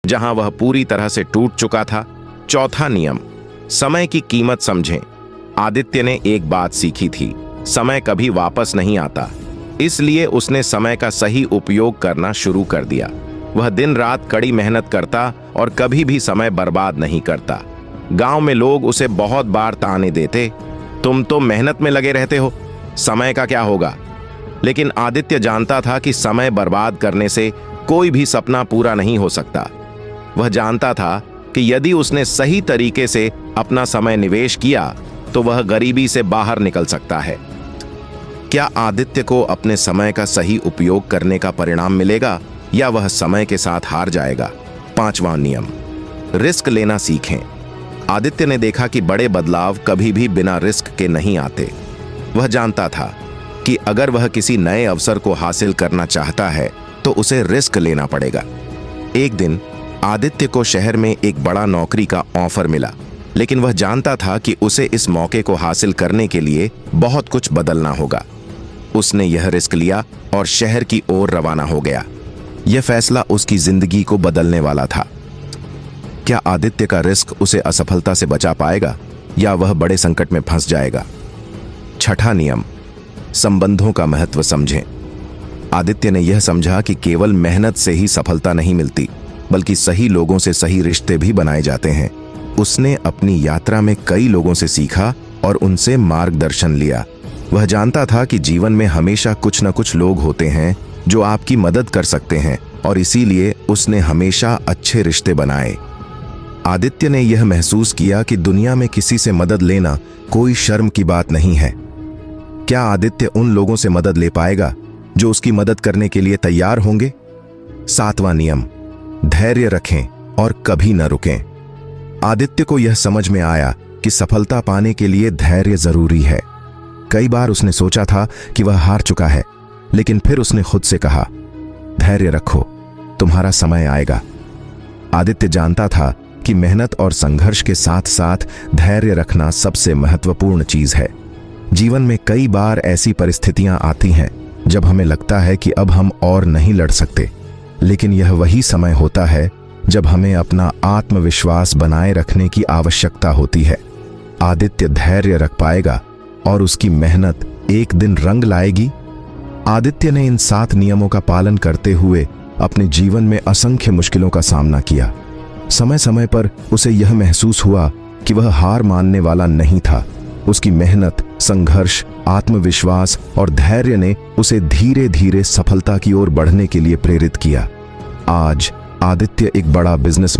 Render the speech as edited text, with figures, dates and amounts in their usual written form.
जहां वह पूरी तरह से टूट चुका था। चौथा नियम, समय की कीमत समझें। आदित्य ने एक बात सीखी थी, समय कभी वापस नहीं आता। इसलिए उसने समय का सही उपयोग करना शुरू कर दिया। वह दिन रात कड़ी मेहनत करता और कभी भी समय बर्बाद नहीं करता। गांव में लोग उसे बहुत बार ताने देते, तुम तो मेहनत में लगे रहते हो, समय का क्या होगा। लेकिन आदित्य जानता था कि समय बर्बाद करने से कोई भी सपना पूरा नहीं हो सकता। वह जानता था कि यदि उसने सही तरीके से अपना समय निवेश किया तो वह गरीबी से बाहर निकल सकता है। क्या आदित्य को अपने समय का सही उपयोग करने का परिणाम मिलेगा या वह समय के साथ हार जाएगा? पांचवां नियम, रिस्क लेना सीखें। आदित्य ने देखा कि बड़े बदलाव कभी भी बिना रिस्क के नहीं आते। वह जानता था कि अगर वह किसी नए अवसर को हासिल करना चाहता है तो उसे रिस्क लेना पड़ेगा। एक दिन आदित्य को शहर में एक बड़ा नौकरी का ऑफर मिला, लेकिन वह जानता था कि उसे इस मौके को हासिल करने के लिए बहुत कुछ बदलना होगा। उसने यह रिस्क लिया और शहर की ओर रवाना हो गया। यह फैसला उसकी जिंदगी को बदलने वाला था। क्या आदित्य का रिस्क उसे असफलता से बचा पाएगा या वह बड़े संकट में फंस जाएगा? छठा नियम, संबंधों का महत्व समझें। आदित्य ने यह समझा कि केवल मेहनत से ही सफलता नहीं मिलती, बल्कि सही लोगों से सही रिश्ते भी बनाए जाते हैं। उसने अपनी यात्रा में कई लोगों से सीखा और उनसे मार्गदर्शन लिया। वह जानता था कि जीवन में हमेशा कुछ न कुछ लोग होते हैं जो आपकी मदद कर सकते हैं और इसीलिए उसने हमेशा अच्छे रिश्ते बनाए। आदित्य ने यह महसूस किया कि दुनिया में किसी से मदद लेना कोई शर्म की बात नहीं है। क्या आदित्य उन लोगों से मदद ले पाएगा जो उसकी मदद करने के लिए तैयार होंगे? सातवां नियम, धैर्य रखें और कभी न रुकें। आदित्य को यह समझ में आया कि सफलता पाने के लिए धैर्य जरूरी है। कई बार उसने सोचा था कि वह हार चुका है, लेकिन फिर उसने खुद से कहा, धैर्य रखो, तुम्हारा समय आएगा। आदित्य जानता था कि मेहनत और संघर्ष के साथ साथ धैर्य रखना सबसे महत्वपूर्ण चीज है। जीवन में कई बार ऐसी परिस्थितियां आती हैं जब हमें लगता है कि अब हम और नहीं लड़ सकते, लेकिन यह वही समय होता है जब हमें अपना आत्मविश्वास बनाए रखने की आवश्यकता होती है। आदित्य धैर्य रख पाएगा और उसकी मेहनत एक दिन रंग लाएगी। आदित्य ने इन 7 नियमों का पालन करते हुए अपने जीवन में असंख्य मुश्किलों का सामना किया। समय समय पर उसे यह महसूस हुआ कि वह हार मानने वाला नहीं था। उसकी मेहनत, संघर्ष, आत्मविश्वास और धैर्य ने उसे धीरे धीरे सफलता की ओर बढ़ने के लिए प्रेरित किया। आज आदित्य एक बड़ा बिजनेसमैन